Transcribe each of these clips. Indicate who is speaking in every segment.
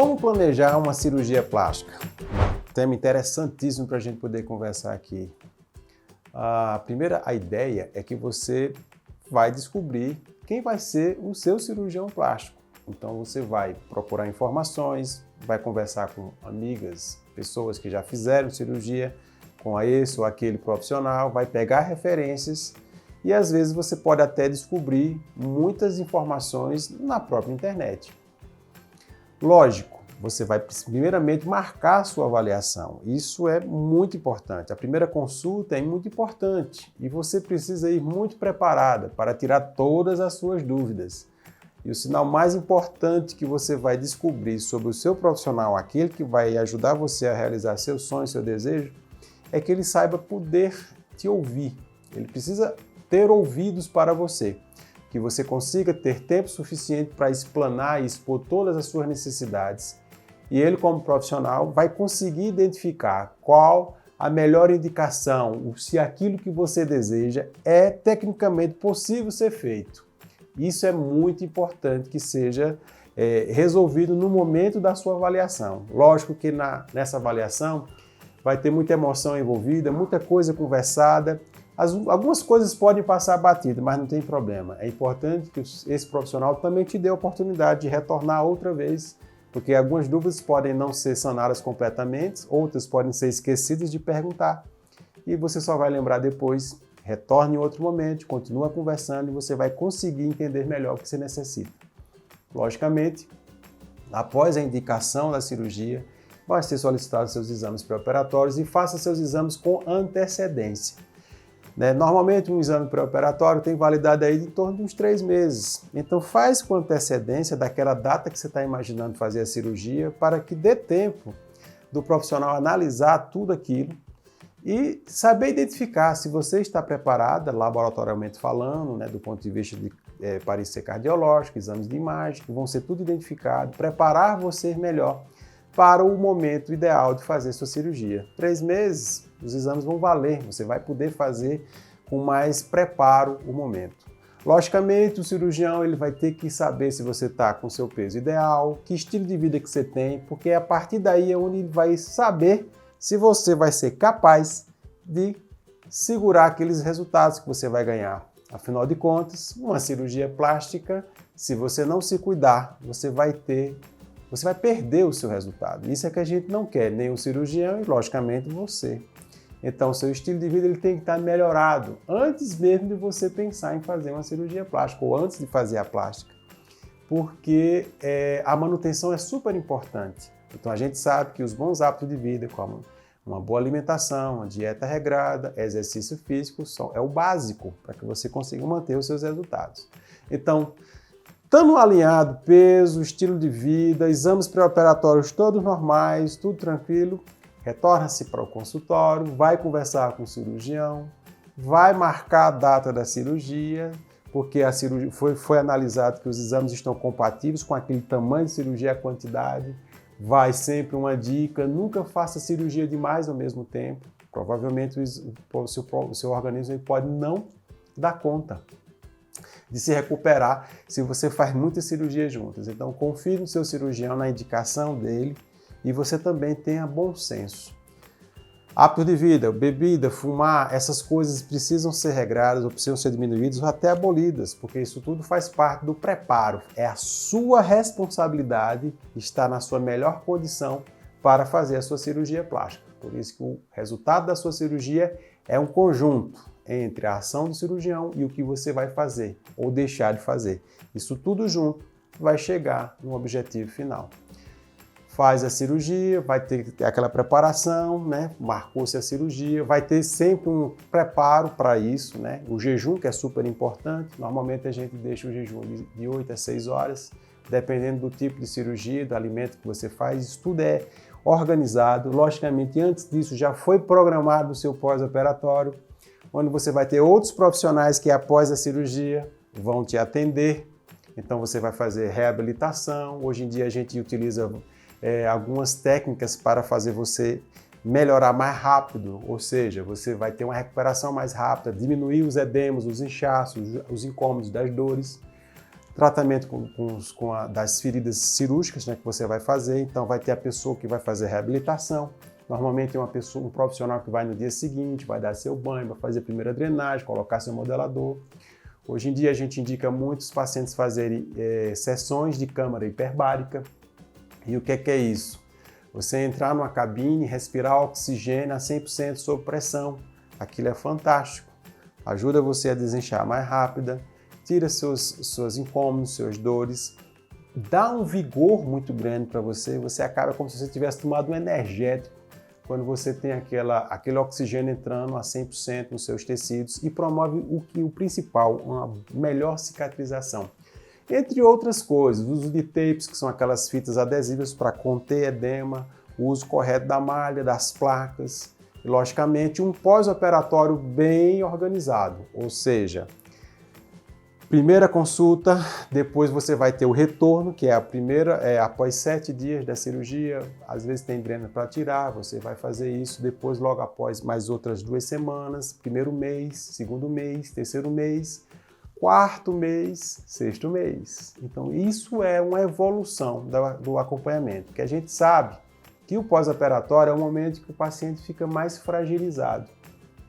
Speaker 1: Como planejar uma cirurgia plástica? Tema interessantíssimo para a gente poder conversar aqui. A ideia é que você vai descobrir quem vai ser o seu cirurgião plástico. Então você vai procurar informações, vai conversar com amigas, pessoas que já fizeram cirurgia com esse ou aquele profissional, vai pegar referências e às vezes você pode até descobrir muitas informações na própria internet. Lógico, você vai primeiramente marcar a sua avaliação. Isso é muito importante. A primeira consulta é muito importante e você precisa ir muito preparada para tirar todas as suas dúvidas. E o sinal mais importante que você vai descobrir sobre o seu profissional, aquele que vai ajudar você a realizar seu sonho, seu desejo, é que ele saiba poder te ouvir. Ele precisa ter ouvidos para você, que você consiga ter tempo suficiente para explanar e expor todas as suas necessidades. E ele, como profissional, vai conseguir identificar qual a melhor indicação, se aquilo que você deseja é tecnicamente possível ser feito. Isso é muito importante que seja resolvido no momento da sua avaliação. Lógico que nessa avaliação vai ter muita emoção envolvida, muita coisa conversada. Algumas coisas podem passar batida, mas não tem problema. É importante que esse profissional também te dê a oportunidade de retornar outra vez, porque algumas dúvidas podem não ser sanadas completamente, outras podem ser esquecidas de perguntar. E você só vai lembrar depois. Retorne em outro momento, continua conversando e você vai conseguir entender melhor o que você necessita. Logicamente, após a indicação da cirurgia, vai ser solicitado seus exames pré-operatórios e faça seus exames com antecedência. Normalmente um exame pré-operatório tem validade aí de em torno de uns 3 meses. Então faz com antecedência daquela data que você está imaginando fazer a cirurgia para que dê tempo do profissional analisar tudo aquilo e saber identificar se você está preparada, laboratorialmente falando, do ponto de vista de parecer cardiológico, exames de imagem, que vão ser tudo identificado, preparar você melhor para o momento ideal de fazer sua cirurgia. 3 meses, os exames vão valer, você vai poder fazer com mais preparo o momento. Logicamente, o cirurgião ele vai ter que saber se você está com seu peso ideal, que estilo de vida que você tem, porque a partir daí é onde ele vai saber se você vai ser capaz de segurar aqueles resultados que você vai ganhar. Afinal de contas, uma cirurgia plástica, se você não se cuidar, você vai perder o seu resultado. Isso é que a gente não quer, nem o cirurgião e, logicamente, você. Então, o seu estilo de vida ele tem que estar melhorado antes mesmo de você pensar em fazer uma cirurgia plástica ou antes de fazer a plástica, porque a manutenção é super importante. Então, a gente sabe que os bons hábitos de vida, como uma boa alimentação, uma dieta regrada, exercício físico, é o básico para que você consiga manter os seus resultados. Então, estando alinhado, peso, estilo de vida, exames pré-operatórios todos normais, tudo tranquilo, retorna-se para o consultório, vai conversar com o cirurgião, vai marcar a data da cirurgia, porque a cirurgia foi analisado que os exames estão compatíveis com aquele tamanho de cirurgia e a quantidade. Vai sempre uma dica, nunca faça cirurgia demais ao mesmo tempo. Provavelmente o seu organismo pode não dar conta de se recuperar se você faz muitas cirurgias juntas. Então confie no seu cirurgião, na indicação dele e você também tenha bom senso. Hábito de vida, bebida, fumar, essas coisas precisam ser regradas ou precisam ser diminuídas ou até abolidas, porque isso tudo faz parte do preparo. É a sua responsabilidade estar na sua melhor condição para fazer a sua cirurgia plástica. Por isso que o resultado da sua cirurgia é um conjunto entre a ação do cirurgião e o que você vai fazer ou deixar de fazer. Isso tudo junto vai chegar no objetivo final. Faz a cirurgia, vai ter aquela preparação, marcou-se a cirurgia, vai ter sempre um preparo para isso, o jejum que é super importante, normalmente a gente deixa o jejum de 8 a 6 horas, dependendo do tipo de cirurgia, do alimento que você faz, isso tudo é organizado, logicamente antes disso já foi programado o seu pós-operatório, onde você vai ter outros profissionais que após a cirurgia vão te atender, então você vai fazer reabilitação, hoje em dia a gente utiliza algumas técnicas para fazer você melhorar mais rápido, ou seja, você vai ter uma recuperação mais rápida, diminuir os edemas, os inchaços, os incômodos das dores. tratamento das feridas cirúrgicas, né, que você vai fazer. Então vai ter a pessoa que vai fazer reabilitação. Normalmente é um profissional que vai no dia seguinte, vai dar seu banho, vai fazer a primeira drenagem, colocar seu modelador. Hoje em dia a gente indica muitos pacientes fazerem sessões de câmara hiperbárica. E o que é isso? Você entrar numa cabine, respirar oxigênio a 100% sob pressão. Aquilo é fantástico. Ajuda você a desinchar mais rápida, tira seus incômodos, suas dores, dá um vigor muito grande para você. Você acaba como se você tivesse tomado um energético quando você tem aquele oxigênio entrando a 100% nos seus tecidos e promove o principal, uma melhor cicatrização. Entre outras coisas, o uso de tapes, que são aquelas fitas adesivas para conter edema, o uso correto da malha, das placas e, logicamente, um pós-operatório bem organizado, ou seja, primeira consulta, depois você vai ter o retorno, que é a primeira, após 7 dias da cirurgia, às vezes tem dreno para tirar, você vai fazer isso, depois logo após mais outras 2 semanas, primeiro mês, segundo mês, terceiro mês, quarto mês, sexto mês. Então isso é uma evolução do acompanhamento, que a gente sabe que o pós-operatório é o momento que o paciente fica mais fragilizado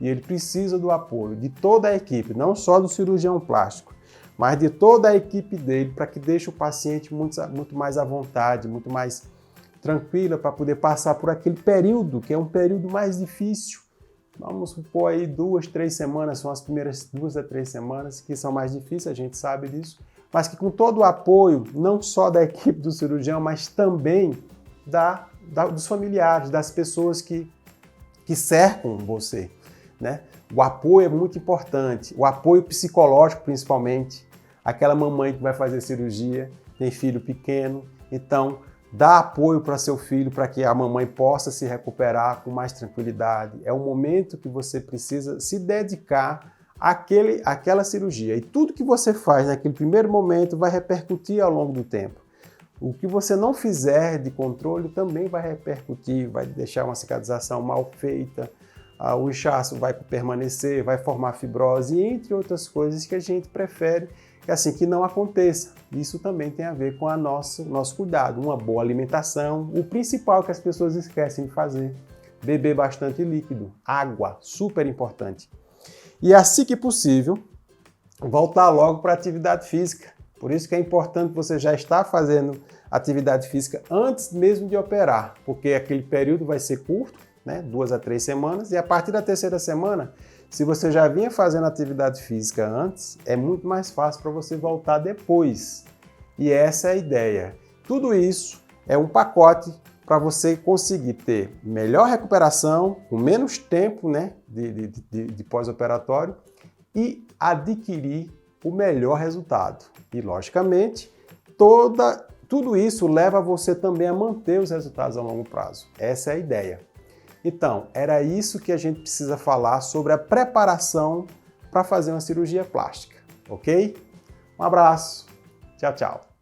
Speaker 1: e ele precisa do apoio de toda a equipe, não só do cirurgião plástico, mas de toda a equipe dele, para que deixe o paciente muito mais à vontade, muito mais tranquila para poder passar por aquele período, que é um período mais difícil. Vamos supor aí 2, 3 semanas, são as primeiras 2 a 3 semanas que são mais difíceis, a gente sabe disso, mas que com todo o apoio, não só da equipe do cirurgião, mas também dos familiares, das pessoas que cercam você, né? O apoio é muito importante, o apoio psicológico principalmente. Aquela mamãe que vai fazer cirurgia, tem filho pequeno, então dá apoio para seu filho para que a mamãe possa se recuperar com mais tranquilidade. É o momento que você precisa se dedicar àquela cirurgia. E tudo que você faz naquele primeiro momento vai repercutir ao longo do tempo. O que você não fizer de controle também vai repercutir, vai deixar uma cicatrização mal feita, o inchaço vai permanecer, vai formar fibrose, entre outras coisas que a gente prefere que não aconteça. Isso também tem a ver com nosso cuidado, uma boa alimentação, o principal que as pessoas esquecem de fazer, beber bastante líquido, água, super importante. E assim que possível, voltar logo para a atividade física. Por isso que é importante você já estar fazendo atividade física antes mesmo de operar, porque aquele período vai ser curto, né? 2 a 3 semanas, e a partir da terceira semana, se você já vinha fazendo atividade física antes, é muito mais fácil para você voltar depois. E essa é a ideia. Tudo isso é um pacote para você conseguir ter melhor recuperação, com menos tempo, né, de pós-operatório e adquirir o melhor resultado. E, logicamente, tudo isso leva você também a manter os resultados a longo prazo. Essa é a ideia. Então, era isso que a gente precisa falar sobre a preparação para fazer uma cirurgia plástica, ok? Um abraço, tchau, tchau.